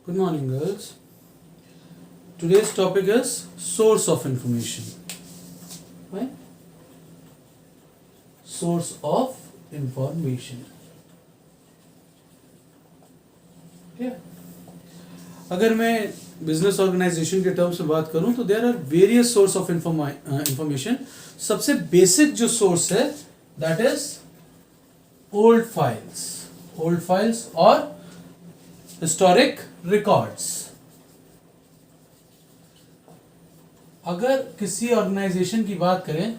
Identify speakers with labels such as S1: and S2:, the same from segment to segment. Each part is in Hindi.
S1: Good morning, girls. Today's topic is source of information. Right? Source of information. ठीक है? अगर मैं बिजनेस ऑर्गेनाइजेशन के टर्म्स में बात करूं तो there are various source of information. सबसे बेसिक जो सोर्स है दैट इज ओल्ड फाइल्स और हिस्टोरिक रिकॉर्ड्स. अगर किसी ऑर्गेनाइजेशन की बात करें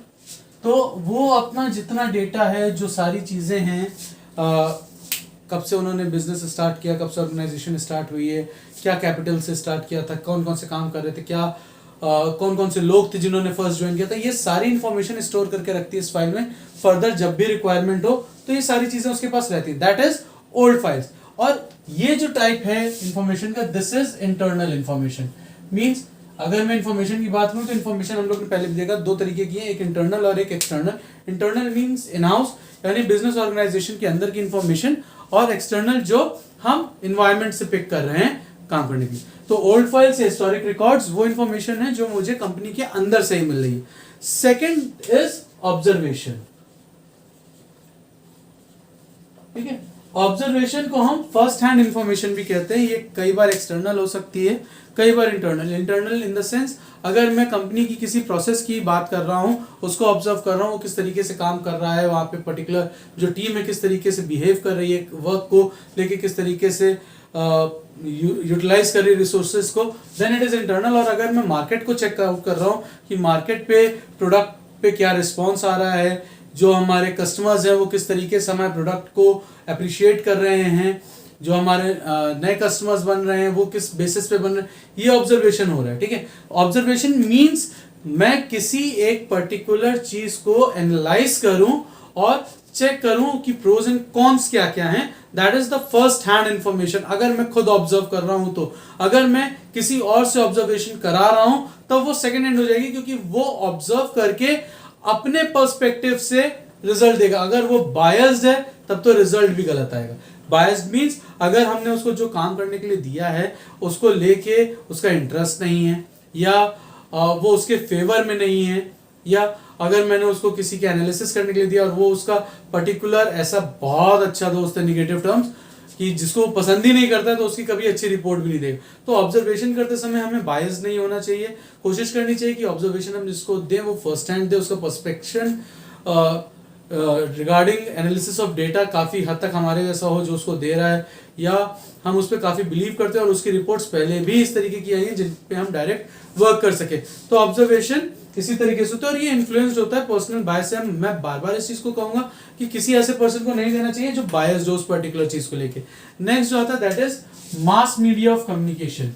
S1: तो वो अपना जितना डेटा है, जो सारी चीजें हैं, कब से उन्होंने बिजनेस स्टार्ट किया, कब से ऑर्गेनाइजेशन स्टार्ट हुई है, क्या कैपिटल से स्टार्ट किया था, कौन कौन से काम कर रहे थे, क्या कौन कौन से लोग थे जिन्होंने फर्स्ट ज्वाइन किया था, ये सारी इंफॉर्मेशन स्टोर करके रखती है इस फाइल में. फर्दर जब भी रिक्वायरमेंट हो तो ये सारी चीजें उसके पास रहती है. That is old files. और ये जो टाइप है इंफॉर्मेशन का, this is internal information. Means अगर मैं इंफॉर्मेशन की बात करूं तो इंफॉर्मेशन हम लोग ने पहले भी देखा, दो तरीके की है, एक इंटरनल और एक external. Internal means in house, यानी बिजनेस ऑर्गेनाइजेशन के अंदर की इंफॉर्मेशन, और एक्सटर्नल जो हम इन्वायरमेंट से पिक कर रहे हैं काम करने की. तो ओल्ड फाइल्स या हिस्टोरिक रिकॉर्ड्स वो इंफॉर्मेशन है जो मुझे कंपनी के अंदर से ही मिल रही है. Second is observation. ठीक है, ऑब्जर्वेशन को हम फर्स्ट हैंड इंफॉर्मेशन भी कहते हैं. ये कई बार एक्सटर्नल हो सकती है, कई बार internal. Internal in the sense, अगर मैं कंपनी की किसी प्रोसेस की बात कर रहा हूं, उसको ऑब्जर्व कर रहा हूं, वो किस तरीके से काम कर रहा है, वहां पे पर्टिकुलर जो टीम है किस तरीके से बिहेव कर रही है, वर्क को लेके किस तरीके से यूटिलाइज कर रही है रिसोर्सेज को, देन इट इज इंटरनल. और अगर मैं मार्केट को चेक आउट कर रहा हूँ कि मार्केट पे प्रोडक्ट पे क्या रिस्पॉन्स आ रहा है, जो हमारे कस्टमर्स हैं वो किस तरीके से हमारे प्रोडक्ट को अप्रिशिएट कर रहे हैं, जो हमारे नए कस्टमर्स बन रहे हैं वो किस बेसिस पे बन रहे हैं, ये ऑब्जर्वेशन हो रहा है. ठीक है, ऑब्जर्वेशन मींस मैं किसी एक पर्टिकुलर चीज को एनालाइज करूं और चेक करूं कि प्रोज एंड कॉन्स क्या क्या हैं. That is the first hand information. अगर मैं खुद ऑब्जर्व कर रहा हूं तो, अगर मैं किसी और से ऑब्जर्वेशन करा रहा हूं तो वो सेकेंड हैंड हो जाएगी, क्योंकि वो ऑब्जर्व करके अपने पर्सपेक्टिव से रिजल्ट देगा. अगर वो बायस्ड है तब तो रिजल्ट भी गलत आएगा. बायस्ड मींस अगर हमने उसको जो काम करने के लिए दिया है उसको लेके उसका इंटरेस्ट नहीं है, या वो उसके फेवर में नहीं है, या अगर मैंने उसको किसी के एनालिसिस करने के लिए दिया और वो उसका पर्टिकुलर ऐसा बहुत अच्छा दोस्त है, निगेटिव टर्म्स, कि जिसको पसंद ही नहीं करता है, तो उसकी कभी अच्छी रिपोर्ट भी नहीं देगा. तो ऑब्जर्वेशन करते समय हमें बायस नहीं होना चाहिए. कोशिश करनी चाहिए कि ऑब्जर्वेशन हम जिसको दें वो फर्स्ट हैंड दे, उसका पर्सपेक्शन रिगार्डिंग एनालिसिस ऑफ डेटा काफ़ी हद तक हमारे जैसा हो जो उसको दे रहा है, या हम उस पर काफ़ी बिलीव करते हैं और उसकी रिपोर्ट्स पहले भी इस तरीके की आई हैं जिन पे हम डायरेक्ट वर्क कर सके. तो ऑब्जर्वेशन इसी तरीके से होता है और ये इन्फ्लुएंस्ड होता है पर्सनल बायस से. मैं बार बार इस चीज़ को कहूँगा कि किसी ऐसे पर्सन को नहीं देना चाहिए जो बायस्ड हो उस पर्टिकुलर चीज़ को लेके. नेक्स्ट जो आता है that is mass media of communication.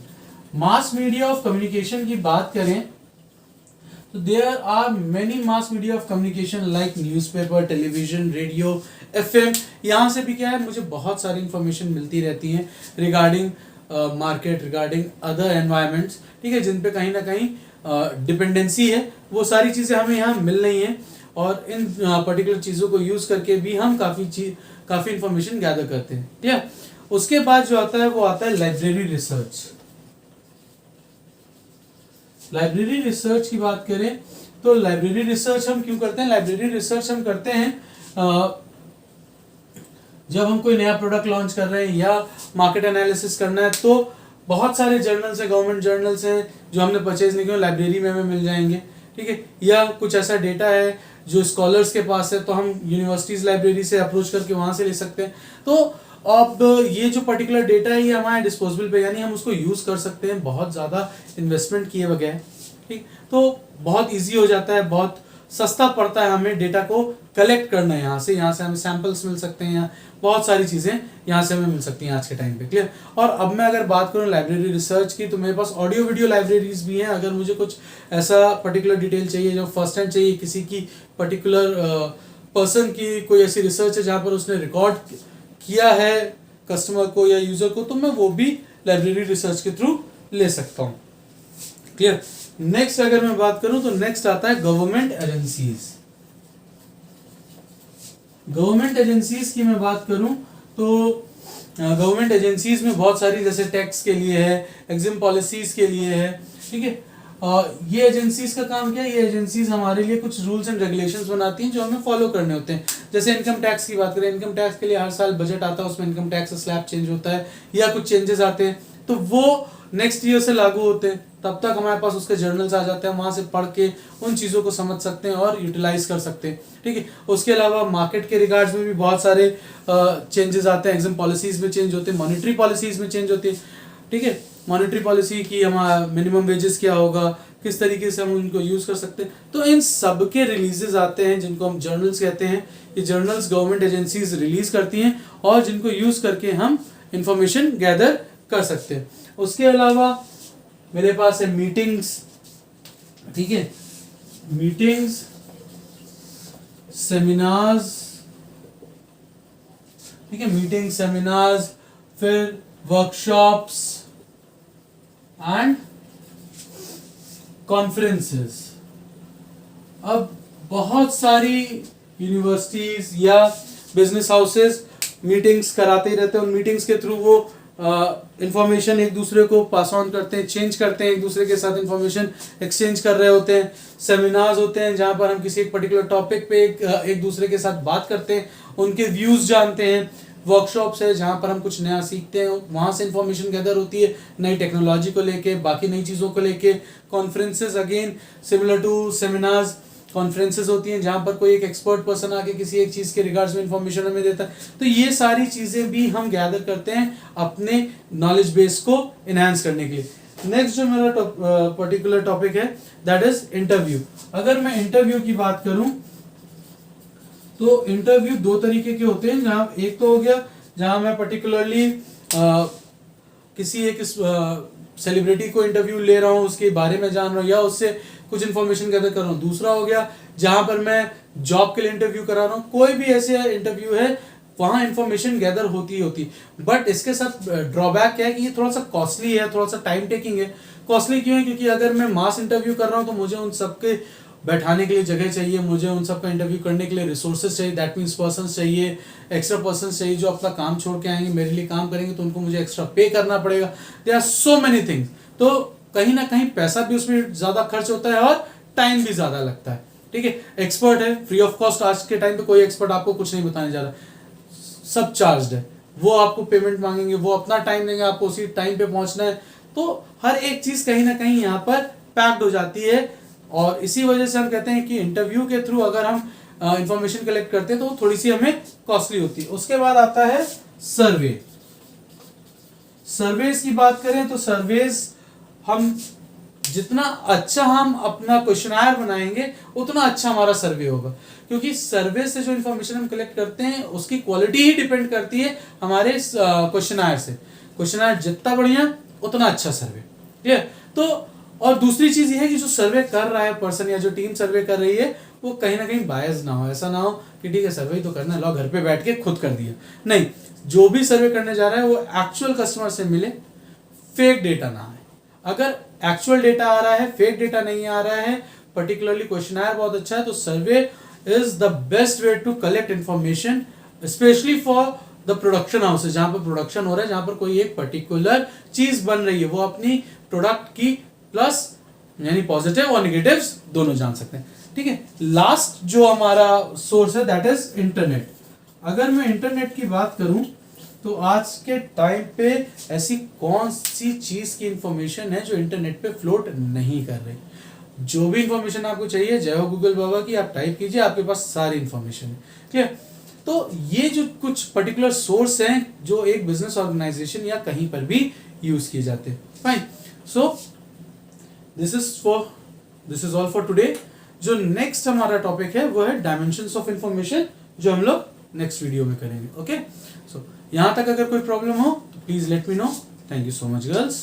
S1: Mass media of communication की बात करें तो there are many mass media of communication like newspaper, television, radio, FM. यहाँ से भी क्या है, मुझे बहुत सारी इंफॉर्मेशन मिलती रहती है regarding market, regarding other environments. ठीक है, जिन पे कहीं ना कहीं डिपेंडेंसी है. वो सारी चीज़ें हमें यहाँ मिल रही हैं और इन पर्टिकुलर चीज़ों को यूज़ करके भी हम काफ़ी इंफॉर्मेशन गैदर करते हैं. ठीक है, उसके बाद जो आता है वो आता है लाइब्रेरी रिसर्च. लाइब्रेरी रिसर्च की बात करें तो लाइब्रेरी रिसर्च हम क्यों करते हैं? लाइब्रेरी रिसर्च हम करते हैं जब हम कोई नया प्रोडक्ट लॉन्च कर रहे हैं या मार्केट एनालिसिस करना है, तो बहुत सारे जर्नल्स हैं, गवर्नमेंट जर्नल्स हैं जो हमने परचेज नहीं किए, लाइब्रेरी में हमें मिल जाएंगे. ठीक है, या कुछ ऐसा डेटा है जो स्कॉलर्स के पास है तो हम यूनिवर्सिटीज लाइब्रेरी से अप्रोच करके वहाँ से ले सकते हैं. तो अब ये जो पर्टिकुलर डेटा है ये हमारे डिस्पोजेबल पे, यानी हम उसको यूज़ कर सकते हैं बहुत ज़्यादा इन्वेस्टमेंट किए बगैर. ठीक, तो बहुत इजी हो जाता है, बहुत सस्ता पड़ता है हमें डेटा को कलेक्ट करना है. यहाँ से हमें सैंपल्स मिल सकते हैं, बहुत सारी चीज़ें यहाँ से हमें मिल सकती हैं आज के टाइम पे. क्लियर. और अब मैं अगर बात करूँ लाइब्रेरी रिसर्च की तो मेरे पास ऑडियो वीडियो लाइब्रेरीज भी हैं. अगर मुझे कुछ ऐसा पर्टिकुलर डिटेल चाहिए जो फर्स्ट हैंड चाहिए, किसी की पर्टिकुलर पर्सन की कोई ऐसी रिसर्च है जहाँ पर उसने रिकॉर्ड किया है कस्टमर को या यूजर को, तो मैं वो भी लाइब्रेरी रिसर्च के थ्रू ले सकता हूँ. क्लियर. नेक्स्ट अगर मैं बात करूं तो नेक्स्ट आता है गवर्नमेंट एजेंसीज. गवर्नमेंट एजेंसीज की मैं बात करूं तो गवर्नमेंट एजेंसीज में बहुत सारी, जैसे टैक्स के लिए है, एग्जिम पॉलिसीज के लिए है, ठीक है। ये एजेंसीज का काम क्या है, ये एजेंसीज हमारे लिए कुछ रूल्स एंड रेगुलेशंस बनाती हैं जो हमें फॉलो करने होते हैं। जैसे इनकम टैक्स की बात करें, इनकम टैक्स के लिए हर साल बजट आता है, उसमें इनकम टैक्स स्लैब चेंज होता है या कुछ चेंजेस आते हैं, तो वो नेक्स्ट ईयर से लागू होते हैं। तब तक हमारे पास उसके जर्नल्स आ जाते हैं, वहां से पढ़ के उन चीज़ों को समझ सकते हैं और यूटिलाइज कर सकते हैं, ठीक है। उसके अलावा मार्केट के रिगार्ड्स में भी बहुत सारे चेंजेस आते हैं, एग्जाम पॉलिसीज में चेंज होते हैं, मॉनेटरी पॉलिसीज में चेंज होती है, ठीक है। मॉनेटरी पॉलिसी की हमारा मिनिमम वेजेस क्या होगा, किस तरीके से हम उनको यूज़ कर सकते हैं, तो इन सब के रिलीजेस आते हैं जिनको हम जर्नल्स कहते हैं। ये जर्नल्स गवर्नमेंट एजेंसीज रिलीज करती हैं और जिनको यूज़ करके हम इंफॉर्मेशन गैदर कर सकते हैं। उसके अलावा मेरे पास है मीटिंग्स, ठीक है, मीटिंग्स, सेमिनार्स, ठीक है, मीटिंग, सेमिनार्स, फिर वर्कशॉप्स एंड कॉन्फ्रेंसेस। अब बहुत सारी यूनिवर्सिटीज या बिजनेस हाउसेस मीटिंग्स कराते ही रहते हैं, उन मीटिंग्स के थ्रू वो इंफॉर्मेशन एक दूसरे को पास ऑन करते हैं, चेंज करते हैं, एक दूसरे के साथ इंफॉर्मेशन एक्सचेंज कर रहे होते हैं। सेमिनार्स होते हैं जहां पर हम किसी एक पर्टिकुलर टॉपिक पे एक दूसरे के साथ बात करते हैं, उनके व्यूज जानते हैं। वर्कशॉप्स है जहां पर हम कुछ नया सीखते हैं, वहां से इंफॉर्मेशन गैदर होती है नई टेक्नोलॉजी को लेके, बाकी नई चीज़ों को लेके। Conferences again similar to seminars, conferences होती हैं जहां पर कोई एक एक्सपर्ट पर्सन आके किसी एक चीज़ के रिगार्ड्स में इंफॉर्मेशन हमें देता है। तो ये सारी चीज़ें भी हम गैदर करते हैं अपने नॉलेज बेस को इनहेंस करने के लिए। नेक्स्ट जो मेरा पर्टिकुलर टॉपिक है दैट इज इंटरव्यू। अगर मैं इंटरव्यू की बात करूं तो इंटरव्यू दो तरीके के होते हैं, जहां एक तो हो गया जहां मैं पर्टिकुलरली किसी एक सेलिब्रिटी को इंटरव्यू ले रहा हूं, उसके बारे में जान रहा हूं या उससे कुछ इन्फॉर्मेशन गैदर कर रहा हूं। दूसरा हो गया जहां पर मैं जॉब के लिए इंटरव्यू करा रहा हूं, कोई भी ऐसे इंटरव्यू है वहां इंफॉर्मेशन गैदर होती ही होती। बट इसके साथ ड्रॉबैक क्या है कि ये थोड़ा सा कॉस्टली है, थोड़ा सा टाइम टेकिंग है। कॉस्टली क्यों है, क्योंकि अगर मैं मास इंटरव्यू कर रहा हूं तो मुझे उन सबके बैठाने के लिए जगह चाहिए, मुझे उन सबका इंटरव्यू करने के लिए रिसोर्सेज चाहिए, दैट मीन्स पर्सन्स चाहिए, एक्स्ट्रा पर्सन्स चाहिए जो अपना काम छोड़ के आएंगे, मेरे लिए काम करेंगे, तो उनको मुझे एक्स्ट्रा पे करना पड़ेगा। There are so many things. तो कहीं ना कहीं पैसा भी उसमें ज़्यादा खर्च होता है और टाइम भी ज़्यादा लगता है, ठीक है। एक्सपर्ट है फ्री ऑफ कॉस्ट, आज के टाइम पे कोई एक्सपर्ट आपको कुछ नहीं बताने जा रहा, सब चार्ज है। वो आपको पेमेंट मांगेंगे, वो अपना टाइम देंगे, आपको उसी टाइम पे पहुंचना है। तो हर एक चीज़ कहीं ना कहीं यहाँ पर पैक्ड हो जाती है और इसी वजह से हम कहते हैं कि इंटरव्यू के थ्रू अगर हम इंफॉर्मेशन कलेक्ट करते हैं तो वो थोड़ी सी हमें कॉस्टली होती है। उसके बाद आता है सर्वे। सर्वेज की बात करें तो सर्वेज हम जितना अच्छा हम अपना क्वेश्चनर बनाएंगे उतना अच्छा हमारा सर्वे होगा, क्योंकि सर्वे से जो इन्फॉर्मेशन हम कलेक्ट करते हैं उसकी क्वालिटी ही डिपेंड करती है हमारे क्वेश्चनर से। क्वेश्चनर जितना बढ़िया उतना अच्छा सर्वे, ठीक है। तो और दूसरी चीज ये है कि जो सर्वे कर रहा है पर्सन या जो टीम सर्वे कर रही है वो कहीं ना कहीं बायस ना हो। ऐसा ना हो कि ठीक है सर्वे तो करना है, लो घर पे बैठ के खुद कर दिया। नहीं, जो भी सर्वे करने जा रहा है वो एक्चुअल कस्टमर से मिले, फेक डेटा ना आए। अगर एक्चुअल डेटा आ रहा है, फेक डेटा नहीं आ रहा है, पर्टिकुलरली क्वेश्चनर बहुत अच्छा है, तो survey is the best way to collect information, specially for the production houses, जहां पर प्रोडक्शन हो रहा है, जहां पर कोई एक पर्टिकुलर चीज बन रही है, वो अपनी प्रोडक्ट की प्लस यानी पॉजिटिव और नेगेटिव्स दोनों जान सकते हैं, ठीक है। लास्ट जो हमारा सोर्स है दैट इज इंटरनेट। अगर मैं इंटरनेट की बात करूं तो आज के टाइम पे ऐसी कौन सी चीज की इंफॉर्मेशन है जो इंटरनेट पे फ्लोट नहीं कर रही। जो भी इंफॉर्मेशन आपको चाहिए, जय हो गूगल बाबा की, आप टाइप कीजिए, आपके पास सारी इंफॉर्मेशन है, क्लियर। तो ये जो कुछ पर्टिकुलर सोर्स हैं जो एक बिजनेस ऑर्गेनाइजेशन या कहीं पर भी यूज किए जाते हैं। Fine, so this is all for today. जो नेक्स्ट हमारा टॉपिक है वो है डायमेंशंस ऑफ इंफॉर्मेशन, जो हम लोग नेक्स्ट वीडियो में करेंगे। ओके, सो यहाँ तक अगर कोई प्रॉब्लम हो तो please let me know. Thank you so much girls.